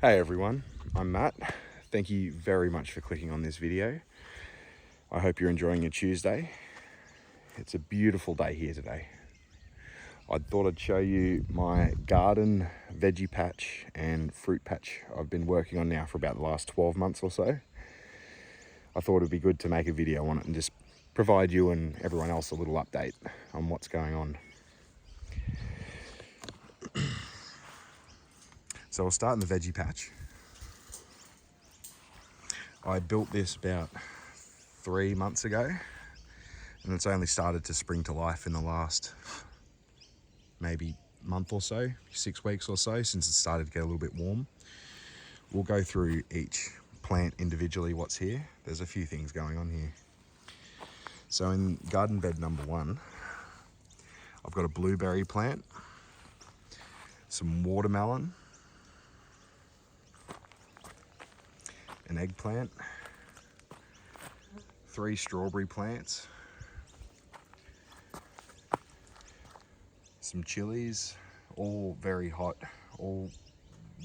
Hey everyone, I'm Matt. Thank you very much for clicking on this video. I hope you're enjoying your Tuesday. It's a beautiful day here today. I thought I'd show you my garden veggie patch and fruit patch I've been working on now for about the last 12 months or so. I thought it'd be good to make a video on it and just provide you and everyone else a little update on what's going on. So we'll start in the veggie patch. I built this about 3 months ago, and it's only started to spring to life in the last maybe month or so, 6 weeks or so, since it started to get a little bit warm. We'll go through each plant individually, what's here. There's a few things going on here. So in garden bed number 1, I've got a blueberry plant, some watermelon, an eggplant, 3 strawberry plants, some chilies, all very hot, all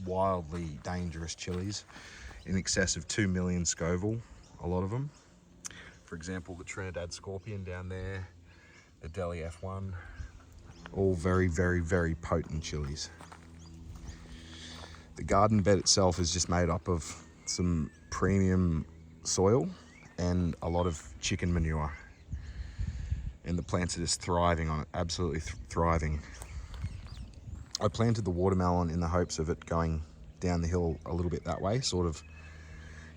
wildly dangerous chilies, in excess of 2 million Scoville, a lot of them. For example, the Trinidad Scorpion down there, the Delhi F1, all very, very, very potent chilies. The garden bed itself is just made up of some premium soil and a lot of chicken manure. And the plants are just thriving on it, absolutely thriving. I planted the watermelon in the hopes of it going down the hill a little bit that way, sort of,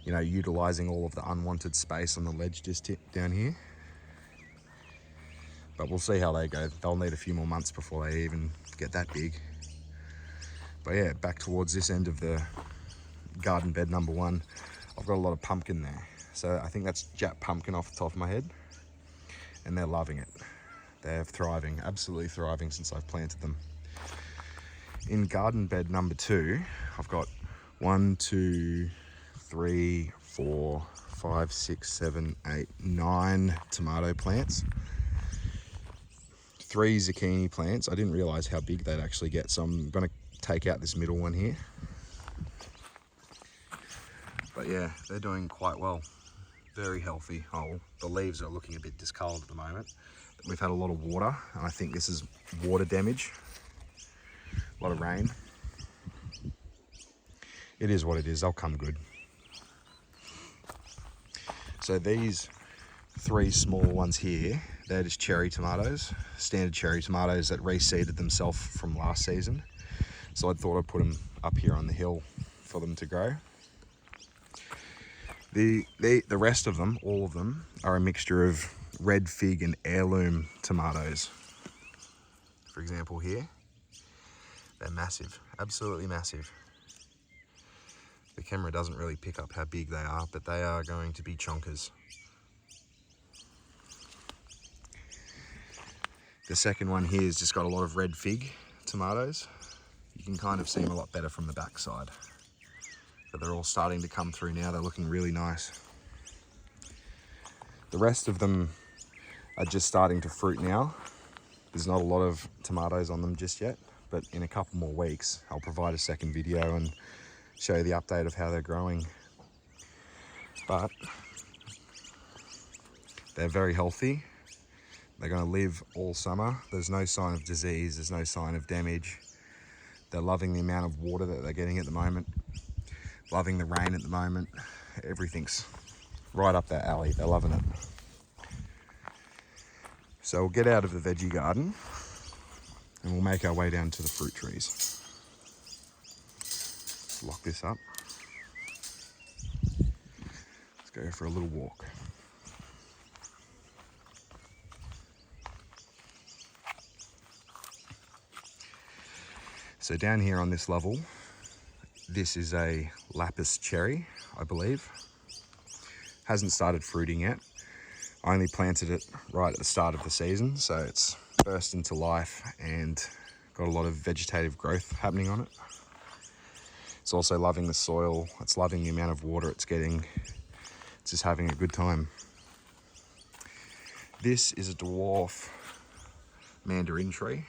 utilizing all of the unwanted space on the ledge just down here. But we'll see how they go. They'll need a few more months before they even get that big. But yeah, back towards this end of the garden bed number 1, I've got a lot of pumpkin there. So I think that's Jap pumpkin off the top of my head. And they're loving it. They're thriving, absolutely thriving since I've planted them. In garden bed number 2, I've got 1, 2, 3, 4, 5, 6, 7, 8, 9 tomato plants. 3 zucchini plants. I didn't realize how big they'd actually get, so I'm gonna take out this middle one here. But yeah, they're doing quite well. Very healthy. Oh, the leaves are looking a bit discolored at the moment. We've had a lot of water, and I think this is water damage. A lot of rain. It is what it is. They'll come good. So these 3 small ones here, they're just cherry tomatoes, standard cherry tomatoes that reseeded themselves from last season. So I thought I'd put them up here on the hill for them to grow. The rest of them, all of them, are a mixture of red fig and heirloom tomatoes. For example here, they're massive, absolutely massive. The camera doesn't really pick up how big they are, but they are going to be chonkers. The second one here has just got a lot of red fig tomatoes. You can kind of see them a lot better from the back side. But they're all starting to come through now. They're looking really nice. The rest of them are just starting to fruit now. There's not a lot of tomatoes on them just yet, but in a couple more weeks, I'll provide a second video and show you the update of how they're growing. But they're very healthy. They're going to live all summer. There's no sign of disease. There's no sign of damage. They're loving the amount of water that they're getting at the moment. Loving the rain at the moment. Everything's right up their alley. They're loving it. So we'll get out of the veggie garden and we'll make our way down to the fruit trees. Let's lock this up. Let's go for a little walk. So down here on this level, this is a lapis cherry, I believe. Hasn't started fruiting yet. I only planted it right at the start of the season, so it's burst into life and got a lot of vegetative growth happening on it. It's also loving the soil. It's loving the amount of water it's getting. It's just having a good time. This is a dwarf mandarin tree.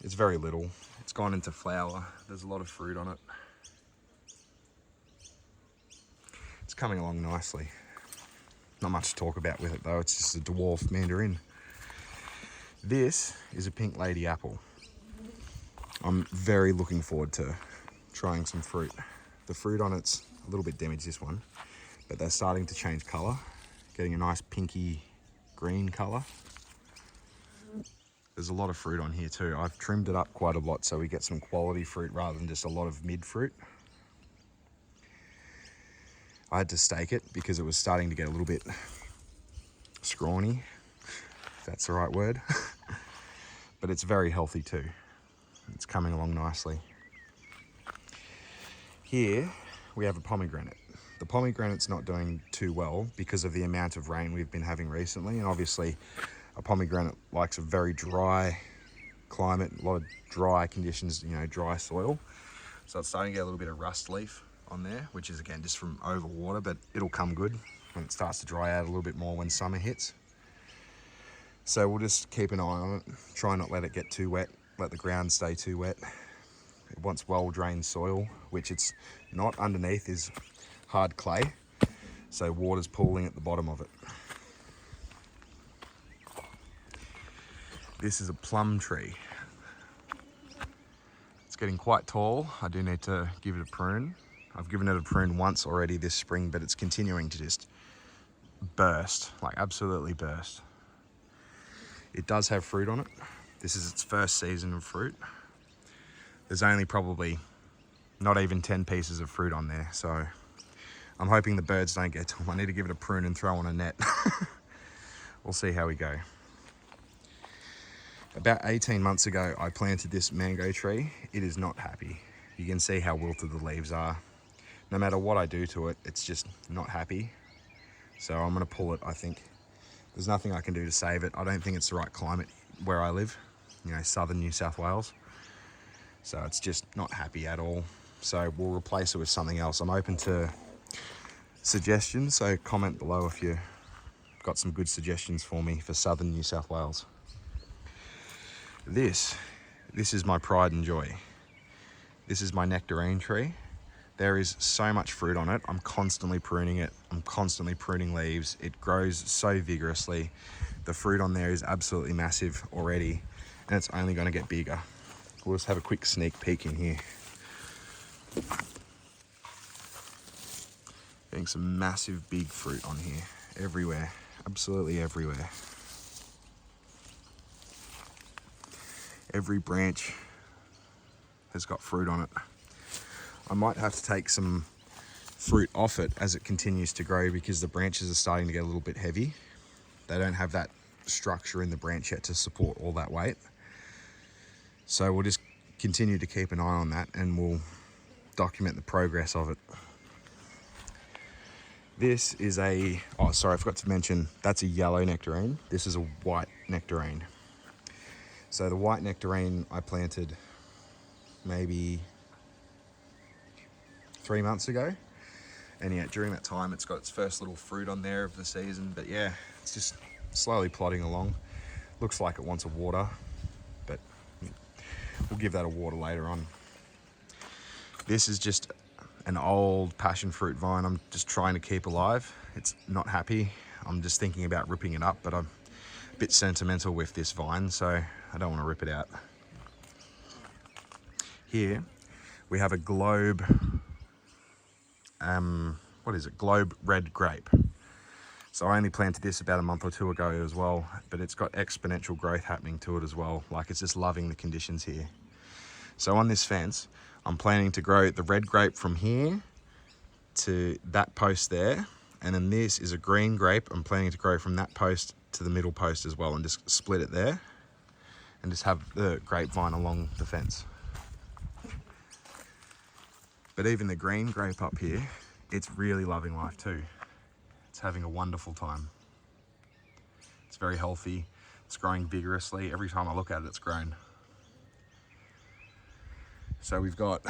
It's very little. It's gone into flower. There's a lot of fruit on it. It's coming along nicely. Not much to talk about with it though, it's just a dwarf mandarin. This is a pink lady apple. I'm very looking forward to trying some fruit. The fruit on it's a little bit damaged, this one, but they're starting to change colour, getting a nice pinky green colour. There's a lot of fruit on here too. I've trimmed it up quite a lot so we get some quality fruit rather than just a lot of mid fruit. I had to stake it because it was starting to get a little bit scrawny, if that's the right word. But it's very healthy too. It's coming along nicely. Here we have a pomegranate. The pomegranate's not doing too well because of the amount of rain we've been having recently, and obviously a pomegranate likes a very dry climate, a lot of dry conditions, you know, dry soil. So it's starting to get a little bit of rust leaf on there, which is again just from over water, but it'll come good when it starts to dry out a little bit more when summer hits. So we'll just keep an eye on it, try not let it get too wet, let the ground stay too wet. It wants well-drained soil, which it's not. Underneath is hard clay, so water's pooling at the bottom of it. This is a plum tree. It's getting quite tall. I do need to give it a prune. I've given it a prune once already this spring, but it's continuing to just burst, like absolutely burst. It does have fruit on it. This is its first season of fruit. There's only probably not even 10 pieces of fruit on there, so I'm hoping the birds don't get to them. I need to give it a prune and throw on a net. We'll see how we go. About 18 months ago, I planted this mango tree. It is not happy. You can see how wilted the leaves are. No matter what I do to it, it's just not happy. So I'm gonna pull it, I think. There's nothing I can do to save it. I don't think it's the right climate where I live, you know, southern New South Wales. So it's just not happy at all. So we'll replace it with something else. I'm open to suggestions, so comment below if you've got some good suggestions for me for southern New South Wales. This is my pride and joy. This is my nectarine tree. There is so much fruit on it. I'm constantly pruning it. I'm constantly pruning leaves. It grows so vigorously. The fruit on there is absolutely massive already, and it's only going to get bigger. We'll just have a quick sneak peek in here. Getting some massive big fruit on here, everywhere, absolutely everywhere. Every branch has got fruit on it. I might have to take some fruit off it as it continues to grow because the branches are starting to get a little bit heavy. They don't have that structure in the branch yet to support all that weight. So we'll just continue to keep an eye on that and we'll document the progress of it. This is a, oh sorry, I forgot to mention, that's a yellow nectarine. This is a white nectarine. So the white nectarine I planted maybe 3 months ago. And yeah, during that time, it's got its first little fruit on there of the season. But yeah, it's just slowly plodding along. Looks like it wants a water, but we'll give that a water later on. This is just an old passion fruit vine I'm just trying to keep alive. It's not happy. I'm just thinking about ripping it up, but I'm a bit sentimental with this vine, so I don't want to rip it out. Here we have a globe, what is it? Globe red grape. So I only planted this about a month or two ago as well, but it's got exponential growth happening to it as well. Like it's just loving the conditions here. So on this fence, I'm planning to grow the red grape from here to that post there. And then this is a green grape. I'm planning to grow from that post to the middle post as well and just split it there and just have the grapevine along the fence. But even the green grape up here, it's really loving life too. It's having a wonderful time. It's very healthy. It's growing vigorously. Every time I look at it, it's grown. So we've got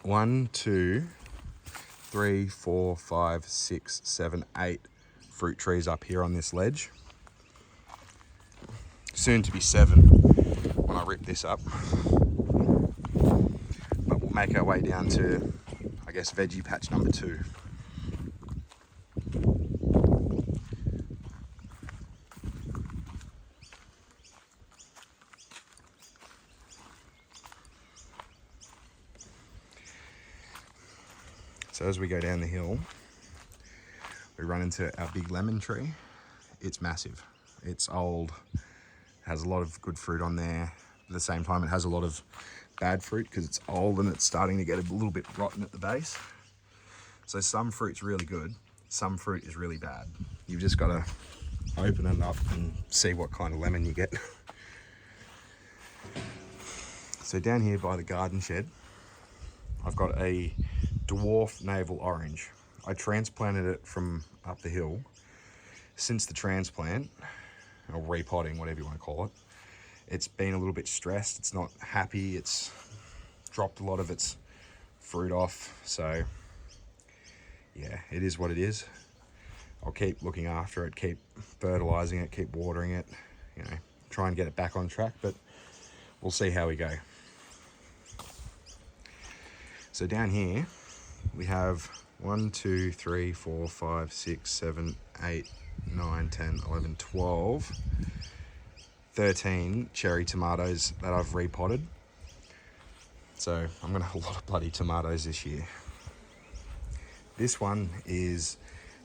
1, 2, 3, 4, 5, 6, 7, 8 fruit trees up here on this ledge. Soon to be 7 when I rip this up. But we'll make our way down to, I guess, veggie patch number 2. So as we go down the hill, we run into our big lemon tree. It's massive. It's old, has a lot of good fruit on there. At the same time, it has a lot of bad fruit because it's old and it's starting to get a little bit rotten at the base. So some fruit's really good, some fruit is really bad. You've just got to open it up and see what kind of lemon you get. So down here by the garden shed, I've got a dwarf navel orange. I transplanted it from up the hill. Since the transplant, or repotting, whatever you want to call it, it's been a little bit stressed. It's not happy. It's dropped a lot of its fruit off. So yeah, it is what it is. I'll keep looking after it, keep fertilizing it, keep watering it, you know, try and get it back on track, but we'll see how we go. So down here, we have 1, 2, 3, 4, 5, 6, 7, 8, 9, 10, 11, 12, 13 cherry tomatoes that I've repotted. So I'm gonna have a lot of bloody tomatoes this year. This one is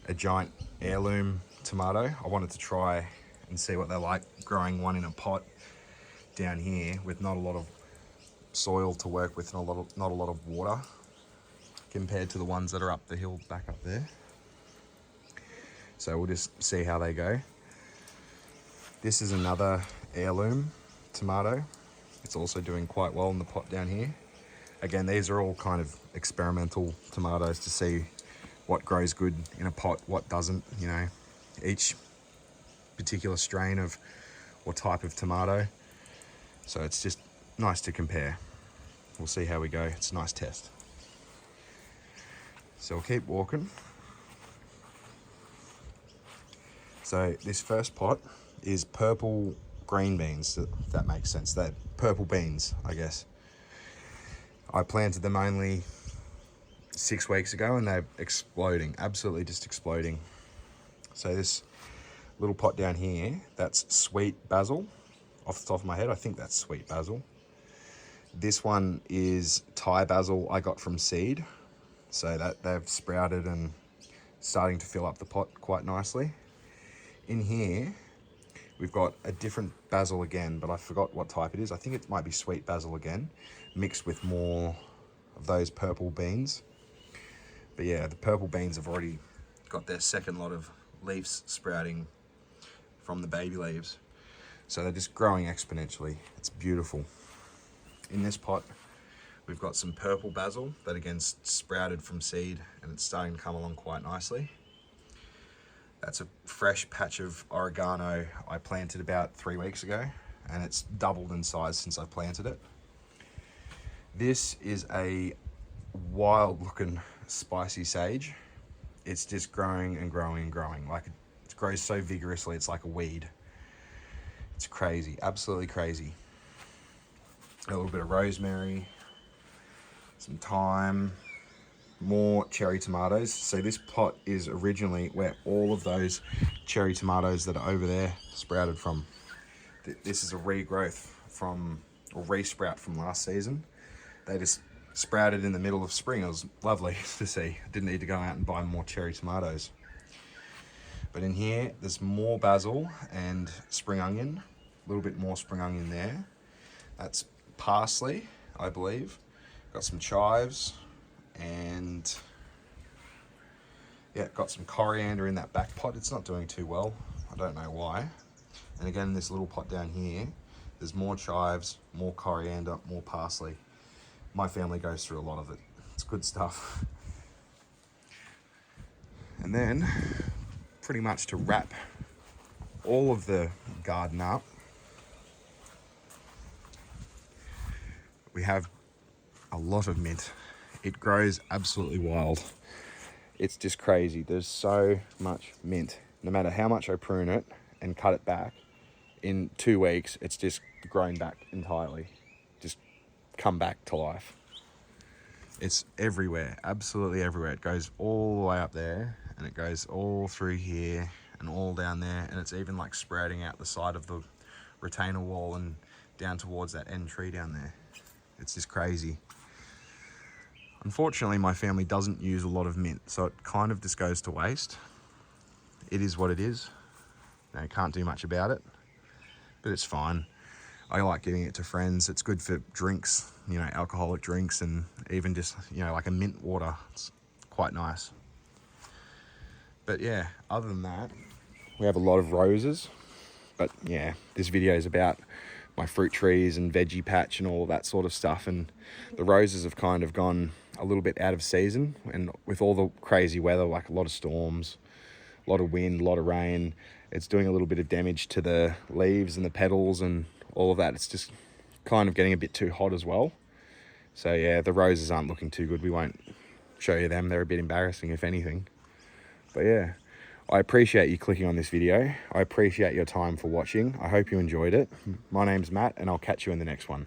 a giant heirloom tomato. I wanted to try and see what they're like growing one in a pot down here with not a lot of soil to work with, not a lot of water, compared to the ones that are up the hill back up there. So we'll just see how they go. This is another heirloom tomato. It's also doing quite well in the pot down here. Again, these are all kind of experimental tomatoes to see what grows good in a pot, what doesn't, you know, each particular strain of or type of tomato. So it's just nice to compare. We'll see how we go. It's a nice test. So we'll keep walking. So this first pot is purple green beans, if that makes sense. They're purple beans, I guess. I planted them only 6 weeks ago and they're exploding, absolutely just exploding. So this little pot down here, that's sweet basil. Off the top of my head, I think that's sweet basil. This one is Thai basil I got from seed. So that they've sprouted and starting to fill up the pot quite nicely. In here, we've got a different basil again, but I forgot what type it is. I think it might be sweet basil again, mixed with more of those purple beans. But yeah, the purple beans have already got their second lot of leaves sprouting from the baby leaves. So they're just growing exponentially. It's beautiful. In this pot, we've got some purple basil that again sprouted from seed and it's starting to come along quite nicely. That's a fresh patch of oregano I planted about 3 weeks ago and it's doubled in size since I planted it. This is a wild looking spicy sage. It's just growing and growing and growing. Like it grows so vigorously, it's like a weed. It's crazy, absolutely crazy. A little bit of rosemary, some thyme, more cherry tomatoes. So this pot is originally where all of those cherry tomatoes that are over there sprouted from. This is a regrowth from, or resprout from last season. They just sprouted in the middle of spring. It was lovely to see. I didn't need to go out and buy more cherry tomatoes. But in here, there's more basil and spring onion. A little bit more spring onion there. That's parsley, I believe. Got some chives and yeah, got some coriander in that back pot. It's not doing too well. I don't know why. And again, this little pot down here, there's more chives, more coriander, more parsley. My family goes through a lot of it. It's good stuff. And then pretty much to wrap all of the garden up, we have a lot of mint. It grows absolutely wild. It's just crazy. There's so much mint. No matter how much I prune it and cut it back, in 2 weeks, it's just grown back entirely. Just come back to life. It's everywhere, absolutely everywhere. It goes all the way up there, and it goes all through here and all down there, and it's even like sprouting out the side of the retainer wall and down towards that end tree down there. It's just crazy. Unfortunately, my family doesn't use a lot of mint, so it kind of just goes to waste. It is what it is. You can't do much about it, but it's fine. I like giving it to friends. It's good for drinks, you know, alcoholic drinks, and even just, you know, like a mint water. It's quite nice. But yeah, other than that, we have a lot of roses. But yeah, this video is about my fruit trees and veggie patch and all that sort of stuff. And the roses have kind of gone a little bit out of season, and with all the crazy weather, like a lot of storms, a lot of wind, a lot of rain, it's doing a little bit of damage to the leaves and the petals and all of that. It's just kind of getting a bit too hot as well. So yeah, the roses aren't looking too good. We won't show you them. They're a bit embarrassing, if anything. But yeah, I appreciate you clicking on this video. I appreciate your time for watching. I hope you enjoyed it. My name's Matt, and I'll catch you in the next one.